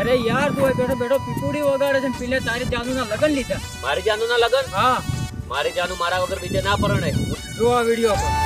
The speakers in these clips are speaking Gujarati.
अरे यार तू बैठो बैठो पीपुड़ी वगाड़े છે પીલે તારી જાનુ ના લગન લીધા મારી જાનુ ના લગન હા મારી જાનુ મારા વગર બીજે ના પરણે જો આ વિડિયો પર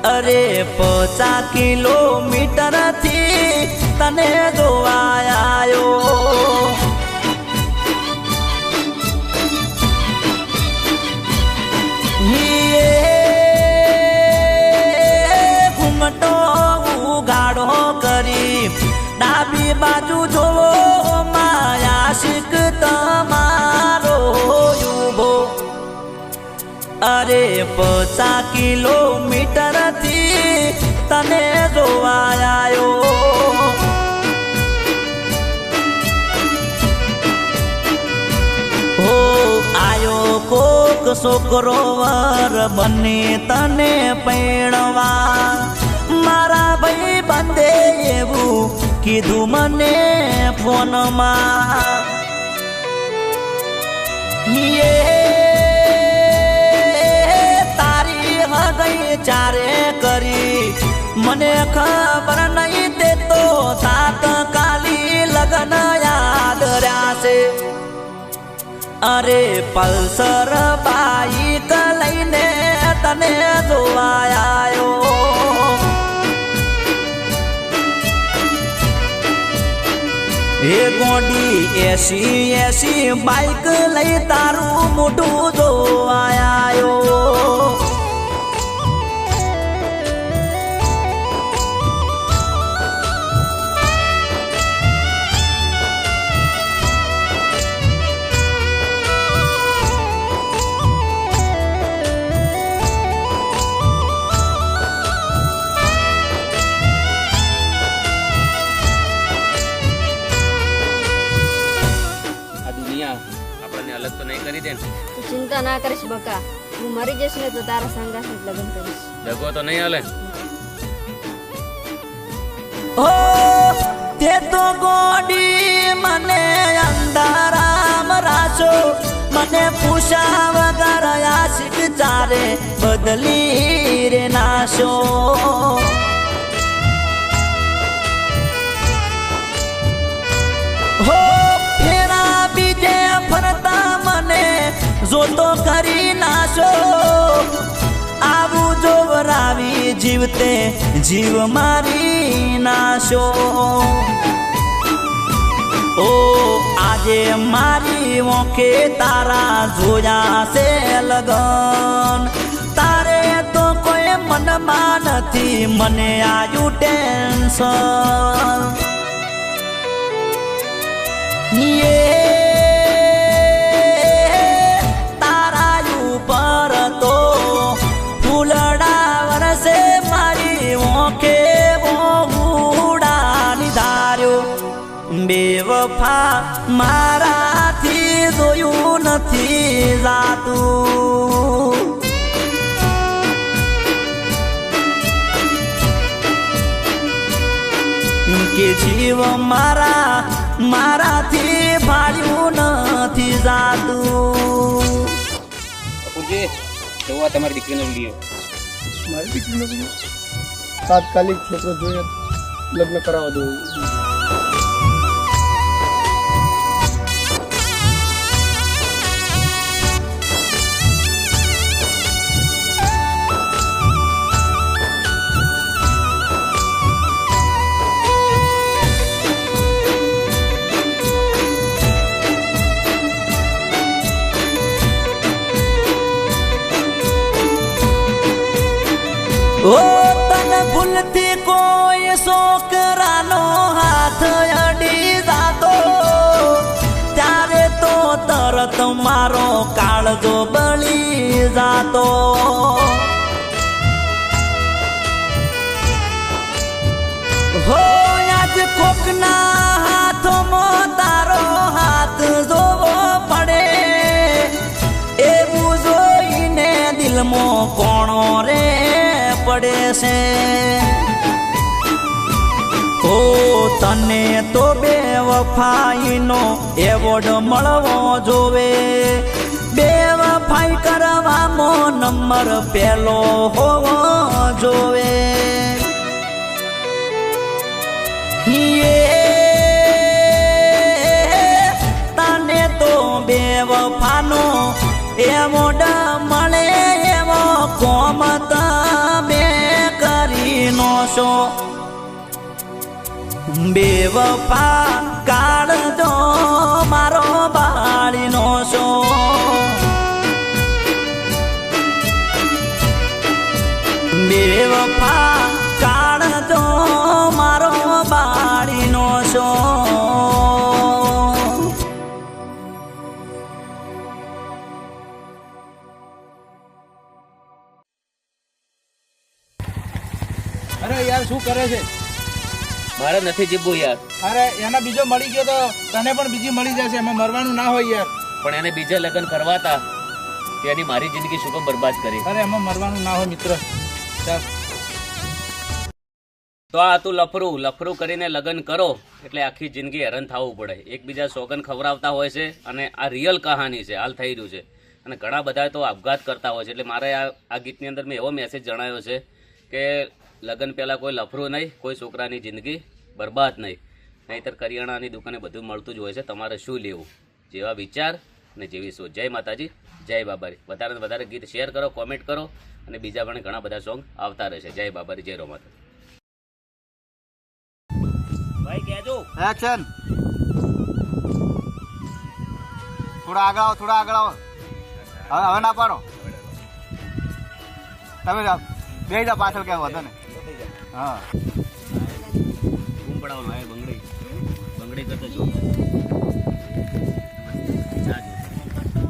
अरे 50 किलोमीटर थी तने जोवायो घूमटो उगाड़ो करी डाबी बाजू जो माया शिक तमारो युबो अरे 50 किलोमीटर थी तने जोवायो हो आयो कोक छोकरो वर बने तने पैणवा मारा भाई बंदे एवू कीधु मने फोन मा ये चारे करी मने खबर नहीं दे तो तात काली लगन याद रहा अरे पल्सर बाइक लईने तने जोवायो हे गोडी एसी बाइक लई तारू मोटू जोवायो अलग तो नहीं करी दे तू चिंता ना करिस बका तू मरी जैस ने तो तारा संगा से लगन करिस दगो तो नहीं हाले ओ ते तो गोडी मने अंधाराम रासो मने पूछा वगर आशिक चारे बदली रे नाशो हो फेरा बीजे फरता मने जो तो करी नाशो आबू जो रावी जीवते जीव मारी नाशो ओ आजे मारी वोके तारा जोया से लगन तारे तो कोई मन मानती मने आयु टेंशन ये बेवफा मारा थी जोयू नथी जातू के जीव मारा मारा थी भाड़ू नथी जातू जी જોવા તમારી દીકરીનો વિડિયો મારી દીકરીનો વિડિયો તાત્કાલિક છોકરો જોઈએ લગ્ન કરાવવા દો ओ तन भूलती कोई छोकरानो हाथ अड़ी जातो મારો કાળજો બળી જાતો હો આજ કોકના હાથમાં તારો હાથ જોવો પડે એવું જોઈને દિલમાં કોણો રે પડે છે ઓ તને તો બે વફાઈનો એવોર્ડ મળવો જોવે બે વફાઈ કરવામાં નંબર પહેલો હોવો જોવે તને તો બે વફાનો એવોર્ડ મળે એવો કોમ તમે કરી નો છો બેવફા કાળજો મારો બાળીનો છો બેવફા કાળજો મારો બાળીનો છો અરે યાર શું કરે છે? મારે નથી જીવવું યાર. અરે એના બીજો મળી ગયો તો તને પણ બીજી મળી જશે, એમાં મરવાનું ના હોય યાર. પણ એને બીજા લગ્ન કરવાતા તેની મારી જિંદગી શું કામ બરબાદ કરી? અરે એમાં મરવાનું ના હોય મિત્ર. ચાલ તો આ તું લફરું કરીને લગ્ન કરો એટલે આખી જિંદગી હેરાન થવું પડે. એકબીજા સોગન ખવડાવતા હોય છે અને આ રિયલ કહાની છે, હાલ થઈ રહ્યું છે. અને ઘણા બધા તો આપઘાત કરતા હોય છે. એટલે મારે આ ગીતની અંદર મેં એવો મેસેજ જણાવ્યો છે કે લગ્ન પહેલાં કોઈ લફરું નહીં, કોઈ છોકરાની જિંદગી બરબાદ નહીં. નહીંતર કરિયાણાની દુકાને બધું મળતું જ હોય છે. તમારે શું લેવું, જેવા વિચાર અને જેવી સોચ. જય માતાજી, જય બાબારી. વધારે ને વધારે ગીત શેર કરો, કોમેન્ટ કરો અને બીજા પણ ઘણા બધા સોંગ આવતા રહેશે. જય બાબારી, જય રોમાતા. ભાઈ કહેજો એક્શન. થોડા આગળ આવો. હવે ના પાડો. તમે બે જા પાછળ કેમ હતો ને? હા બૂમ પડાવવાનો. હવે બંગડી કરતો જો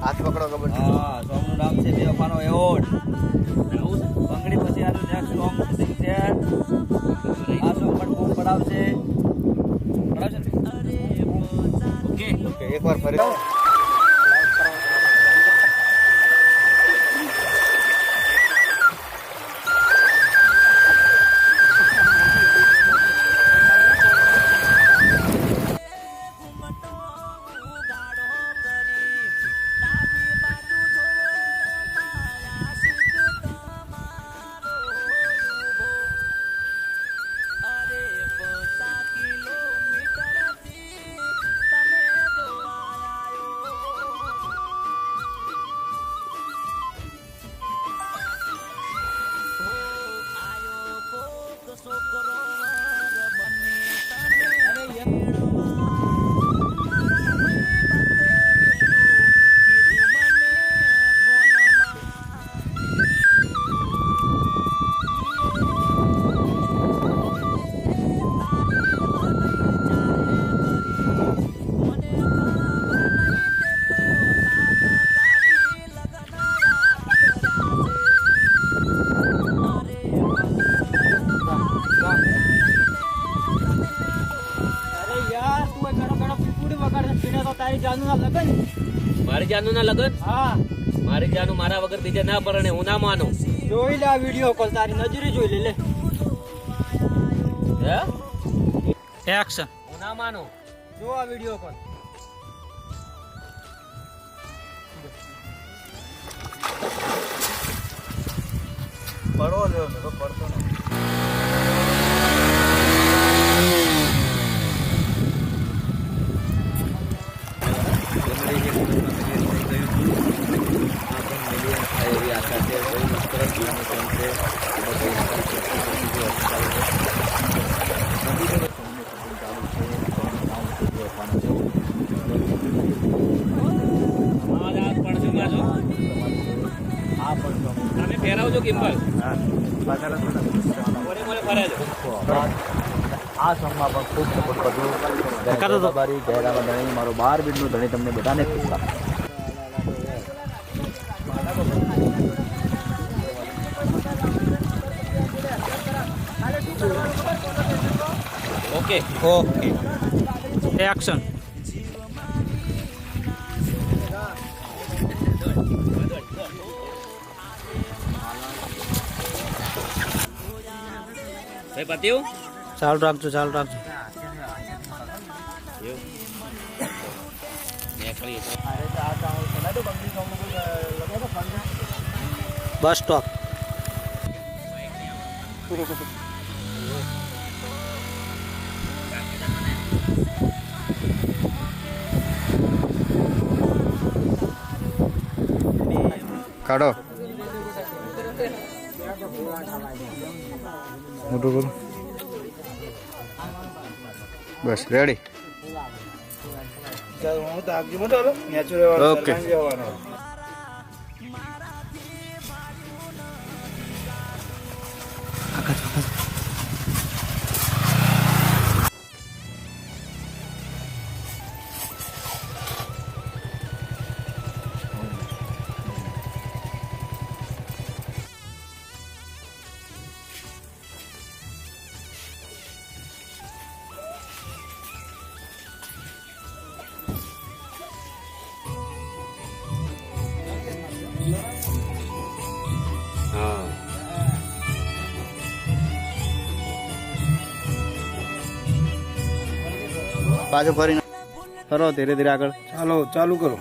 હાથ પકડો. ખબર હા સોંગનું નામ છે બેવફાનો એવોર્ડ. બંગડી પછી આનું નેક્સ્ટ સોંગ છે. આ સોંગ પણ બૂમ પડાવશે. ઓકે એકવાર ફરી મારી જાનુ ના લગન? હા, મારી જાનુ મારા વગર બીજે ના પરણે, હું ના માનું. જોઈ લે આ વિડીયો કોલ, તારી નજરે જોઈ લે. હે એક્શન. હું ના માનું. જો આ વિડીયો કોલ. પડો જો તો પડતો ને. ફેરાવજો કિંમત. આ સોંગમાં પણ ખૂબ સપોર્ટ કરજો. મારો 12 બીટનું ધણી તમને બધાને ખુશ રાખે. ઓકે ઓકે એક્શન ભાઈ પત્યું ચાલુ રાખજો બસ સ્ટોપ કાઢો મોટું કરો બસ રેડી ઓકે હા પાછો ફરીને ફરો ધીરે ધીરે આગળ ચાલો ચાલુ કરો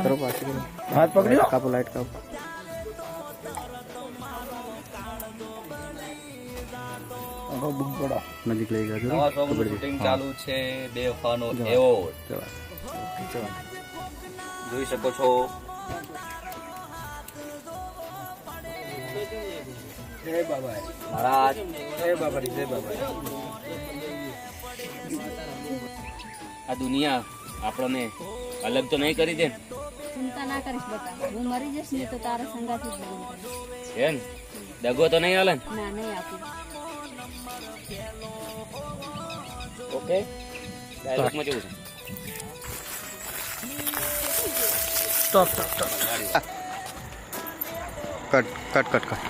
ફરો પાછું કરો. હાથ પકડી લો કાપો લાઈટ કાપો નજીક લઈ ગયા નવા સોંગનું શૂટિંગ ચાલુ છે બેવફાનો એવોર્ડ જોઈ શકો છો. મહારાજ આ દુનિયા આપણને અલગ તો નહીં કરી દે ને? ચિંતા ના કરીશ બકા, હું મરી જઈશ ને તો તારા સંગાથી જ લગ્ન કરીશ. એમ દગો તો નહીં હાલે ને? ના નહીં આપું. ઓકે ડાયલોગમાં કેવું છે? Cut cut cut cut